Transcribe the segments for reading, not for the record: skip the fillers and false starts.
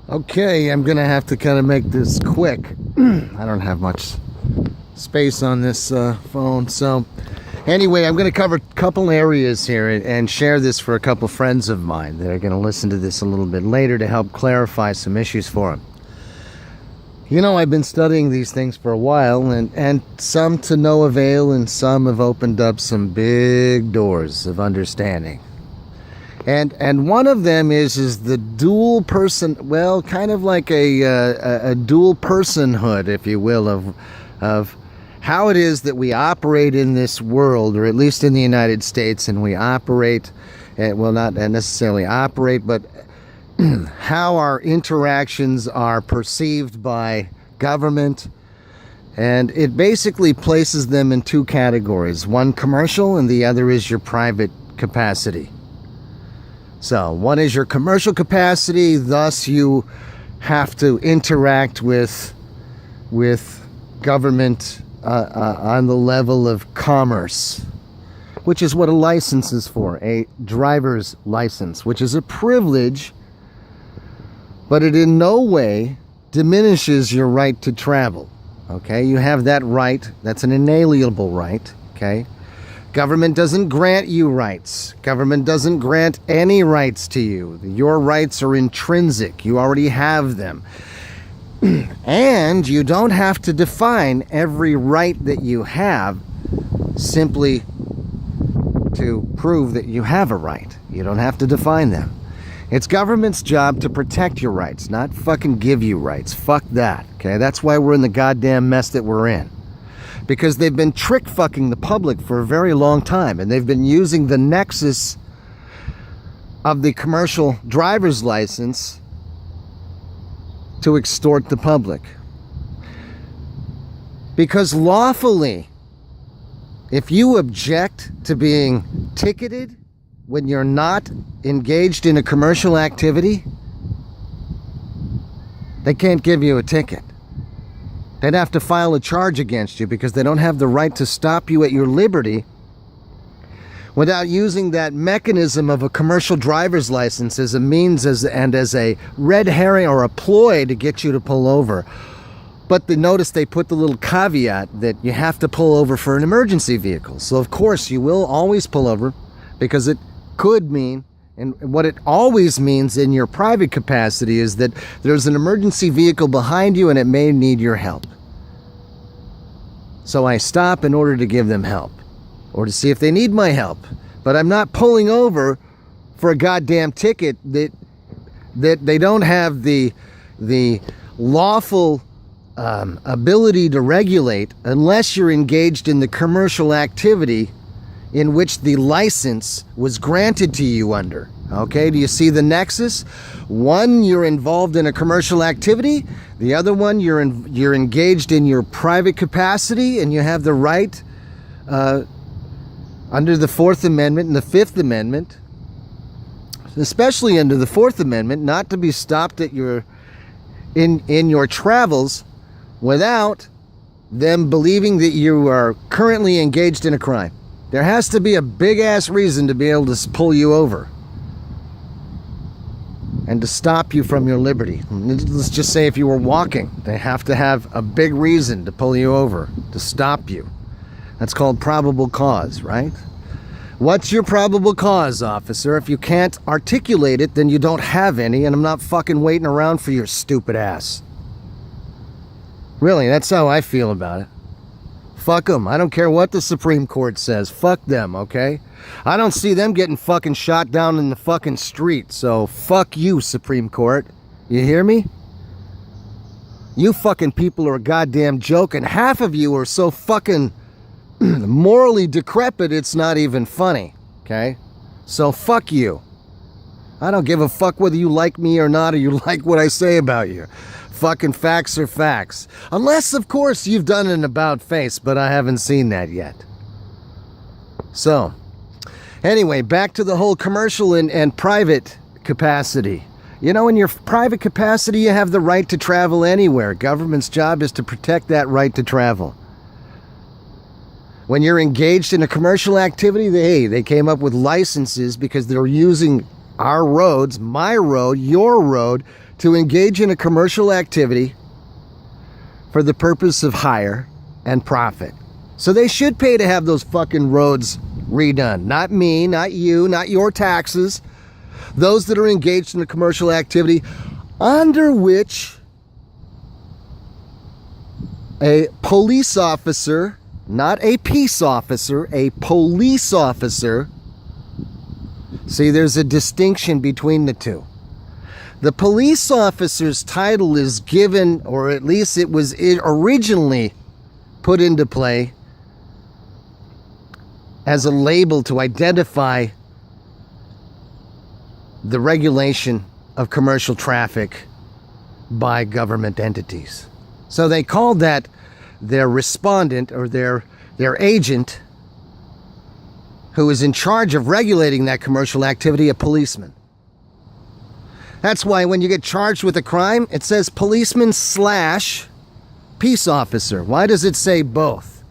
Okay, I'm gonna have to kind of make this quick. I don't have much space on this phone, so anyway, I'm gonna cover a couple areas here and share this for a couple friends of mine that are gonna listen to this a little bit later to help clarify some issues for them. You know, I've been studying these things for a while, and some to no avail, and some have opened up some big doors of understanding. And one of them is the dual person, well, kind of like a dual personhood, if you will, of how it is that we operate in this world, or at least in the United States, and we operate, well, not necessarily operate, but how our interactions are perceived by government. And it basically places them in two categories, one commercial and the other is your private capacity. So one is your commercial capacity, thus you have to interact with government on the level of commerce, which is what a license is for, a driver's license, which is a privilege, but it in no way diminishes your right to travel. Okay, you have that right, that's an inalienable right, okay? Government doesn't grant you rights. Government doesn't grant any rights to you. Your rights are intrinsic. You already have them. And you don't have to define every right that you have simply to prove that you have a right. You don't have to define them. It's government's job to protect your rights, not fucking give you rights. Fuck that, okay? That's why we're in the goddamn mess that we're in. Because they've been trick fucking the public for a very long time, and they've been using the nexus of the commercial driver's license to extort the public. Because lawfully, if you object to being ticketed when you're not engaged in a commercial activity, they can't give you a ticket. They'd have to file a charge against you because they don't have the right to stop you at your liberty without using that mechanism of a commercial driver's license as a means and as a red herring or a ploy to get you to pull over. But notice they put the little caveat that you have to pull over for an emergency vehicle. So of course you will always pull over because it could mean, and what it always means in your private capacity is that there's an emergency vehicle behind you and it may need your help. So I stop in order to give them help or to see if they need my help. But I'm not pulling over for a goddamn ticket that they don't have the lawful ability to regulate unless you're engaged in the commercial activity in which the license was granted to you under. Okay, do you see the nexus? One, you're involved in a commercial activity. The other one, you're engaged in your private capacity, and you have the right under the Fourth Amendment and the Fifth Amendment, especially under the Fourth Amendment, not to be stopped at in your travels without them believing that you are currently engaged in a crime. There has to be a big-ass reason to be able to pull you over and to stop you from your liberty. Let's just say if you were walking, they have to have a big reason to pull you over, to stop you. That's called probable cause, right? What's your probable cause, officer? If you can't articulate it, then you don't have any, and I'm not fucking waiting around for your stupid ass. Really, that's how I feel about it. Fuck them. I don't care what the Supreme Court says. Fuck them, okay? I don't see them getting fucking shot down in the fucking street. So fuck you, Supreme Court. You hear me? You fucking people are a goddamn joke, and half of you are so fucking morally decrepit it's not even funny, okay? So fuck you. I don't give a fuck whether you like me or not, or you like what I say about you. Fucking facts are facts. Unless, of course, you've done an about face, but I haven't seen that yet. So, anyway, back to the whole commercial and private capacity. You know, in your private capacity, you have the right to travel anywhere. Government's job is to protect that right to travel. When you're engaged in a commercial activity, they came up with licenses because they're using our roads, my road, your road, to engage in a commercial activity for the purpose of hire and profit. So they should pay to have those fucking roads redone. Not me, not you, not your taxes. Those that are engaged in a commercial activity under which a police officer, not a peace officer, a police officer. See, there's a distinction between the two. The police officer's title is given, or at least it was originally put into play as a label to identify the regulation of commercial traffic by government entities. So they called that their respondent, or their agent, who is in charge of regulating that commercial activity, a policeman. That's why when you get charged with a crime, it says policeman / peace officer. Why does it say both?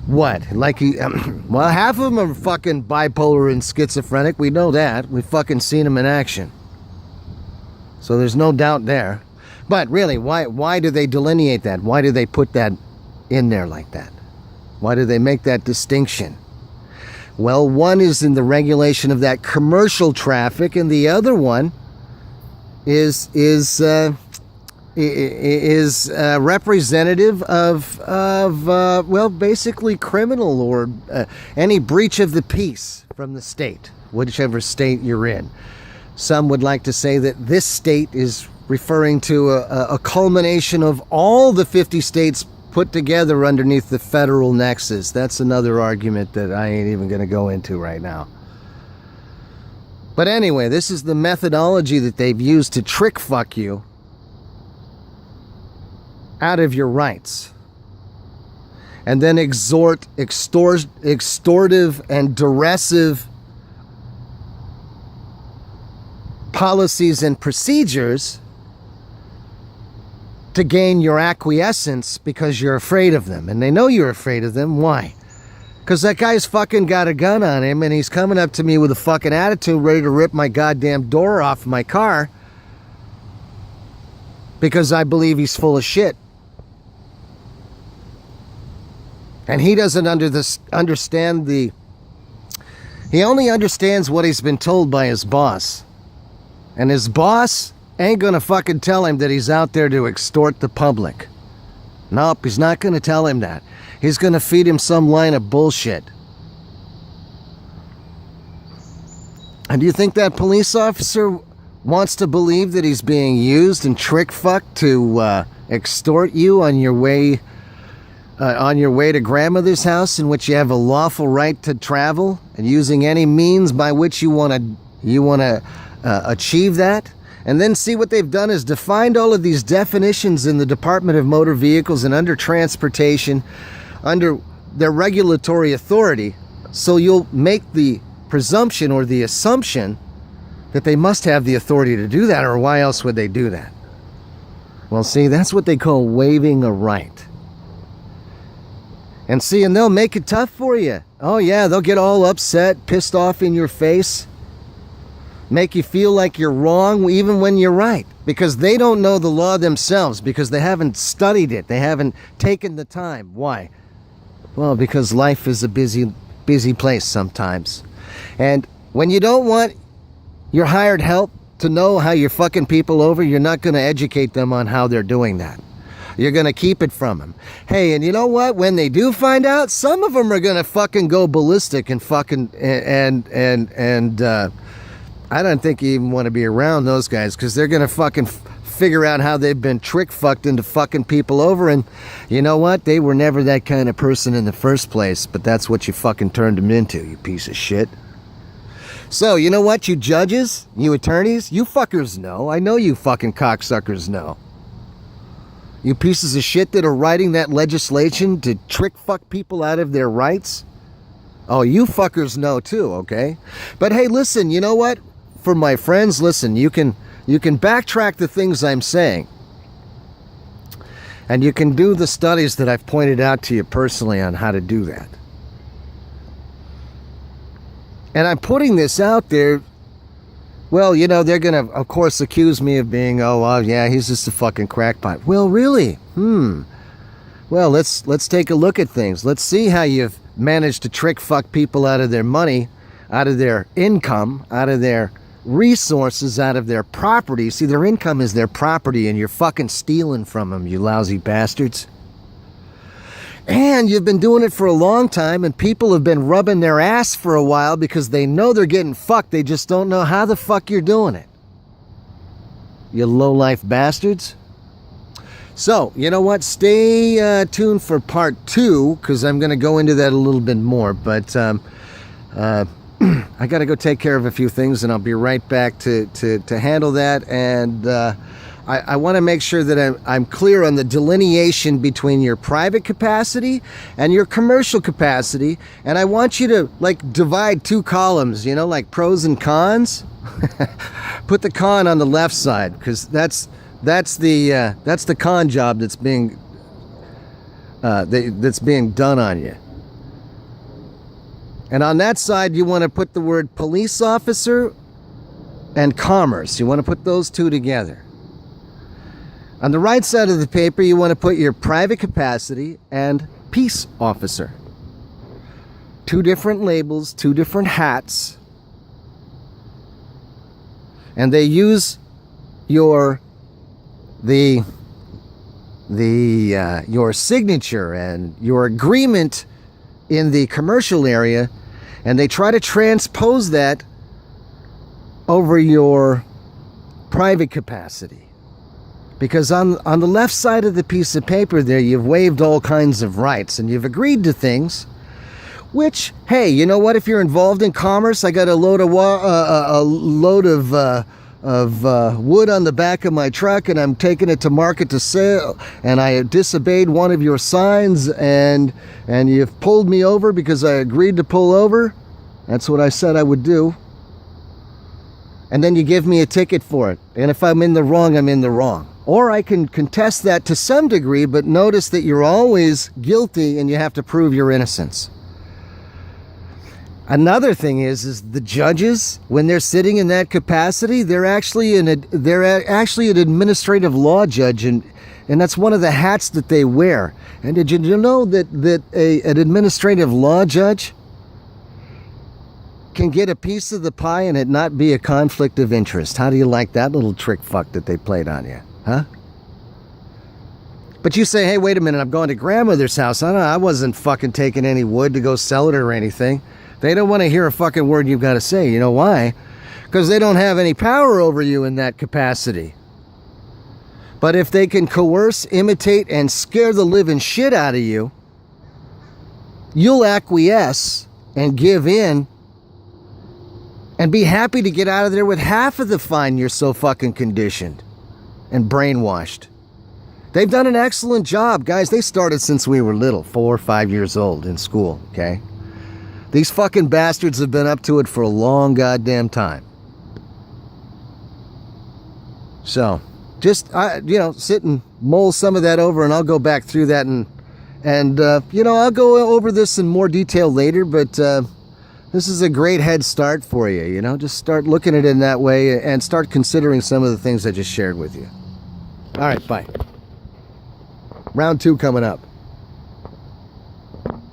What? Like, well, half of them are fucking bipolar and schizophrenic. We know that. We've fucking seen them in action. So there's no doubt there. But really, why do they delineate that? Why do they put that in there like that? Why do they make that distinction? Well, one is in the regulation of that commercial traffic, and the other one is representative of well, basically criminal or any breach of the peace from the state, whichever state you're in. Some would like to say that this state is referring to a culmination of all the 50 states put together underneath the federal nexus. That's another argument that I ain't even going to go into right now. But anyway, this is the methodology that they've used to trick fuck you out of your rights, and then extortive and derisive policies and procedures to gain your acquiescence because you're afraid of them. And they know you're afraid of them. Why? Because that guy's fucking got a gun on him, and he's coming up to me with a fucking attitude, ready to rip my goddamn door off my car because I believe he's full of shit. And he doesn't understand he only understands what he's been told by his boss. And his boss ain't gonna fucking tell him that he's out there to extort the public. Nope, he's not gonna tell him that. He's gonna feed him some line of bullshit. And do you think that police officer wants to believe that he's being used and trick-fucked to extort you on your way to grandmother's house, in which you have a lawful right to travel, and using any means by which you want to achieve that? And then see what they've done is defined all of these definitions in the Department of Motor Vehicles and under transportation, under their regulatory authority, so you'll make the presumption or the assumption that they must have the authority to do that, or why else would they do that? Well, see, that's what they call waiving a right. And see, and they'll make it tough for you. Oh yeah, they'll get all upset, pissed off in your face, make you feel like you're wrong even when you're right, because they don't know the law themselves, because they haven't studied it, they haven't taken the time. Why? Well, because life is a busy place sometimes. And when you don't want your hired help to know how you're fucking people over, you're not going to educate them on how they're doing that. You're going to keep it from them. Hey, and you know what? When they do find out, some of them are going to fucking go ballistic and fucking I don't think you even want to be around those guys, because they're going to fucking figure out how they've been trick-fucked into fucking people over, and you know what? They were never that kind of person in the first place, but that's what you fucking turned them into, you piece of shit. So, you know what, you judges, you attorneys, you fuckers know. I know you fucking cocksuckers know. You pieces of shit that are writing that legislation to trick fuck people out of their rights. Oh, you fuckers know too, okay? But hey, listen, you know what? For my friends, listen, you can backtrack the things I'm saying. And you can do the studies that I've pointed out to you personally on how to do that. And I'm putting this out there Well, you know, they're going to, of course, accuse me of being, yeah, he's just a fucking crackpot. Well, really? Well, let's take a look at things. Let's see how you've managed to trick fuck people out of their money, out of their income, out of their resources, out of their property. See, their income is their property, and you're fucking stealing from them, you lousy bastards. And you've been doing it for a long time, and people have been rubbing their ass for a while because they know they're getting fucked. They just don't know how the fuck you're doing it. You low-life bastards. So, you know what? Stay tuned for part 2, because I'm going to go into that a little bit more. But I got to go take care of a few things, and I'll be right back to handle that. And I want to make sure that I'm clear on the delineation between your private capacity and your commercial capacity. And I want you to, like, divide 2 columns, you know, like pros and cons. Put the con on the left side, because that's the con job that's being done on you. And on that side, you want to put the word police officer and commerce. You want to put those 2 together. On the right side of the paper, you want to put your private capacity and peace officer. 2 different labels, 2 different hats. And they use your signature and your agreement in the commercial area, and they try to transpose that over your private capacity. Because on the left side of the piece of paper there, you've waived all kinds of rights, and you've agreed to things, which, hey, you know what? If you're involved in commerce, I got a load of wood on the back of my truck, and I'm taking it to market to sell, and I disobeyed one of your signs, and you've pulled me over because I agreed to pull over. That's what I said I would do. And then you give me a ticket for it. And if I'm in the wrong, I'm in the wrong. Or I can contest that to some degree, but notice that you're always guilty and you have to prove your innocence. Another thing is the judges, when they're sitting in that capacity, they're actually an administrative law judge, and that's one of the hats that they wear. And did you know that an administrative law judge can get a piece of the pie and it not be a conflict of interest? How do you like that little trick fuck that they played on you, huh? But you say, hey, wait a minute, I'm going to grandmother's house. I wasn't fucking taking any wood to go sell it or anything. They don't want to hear a fucking word you've got to say. You know why? Because they don't have any power over you in that capacity. But if they can coerce, imitate, and scare the living shit out of you, you'll acquiesce and give in and be happy to get out of there with half of the fine. You're so fucking conditioned and brainwashed. They've done an excellent job, guys. They started since we were little, 4 or 5 years old in school, okay? These fucking bastards have been up to it for a long goddamn time. So, just, sit and mull some of that over, and I'll go back through that, and I'll go over this in more detail later, but this is a great head start for you, just start looking at it in that way and start considering some of the things I just shared with you. All right, bye. Round 2 coming up.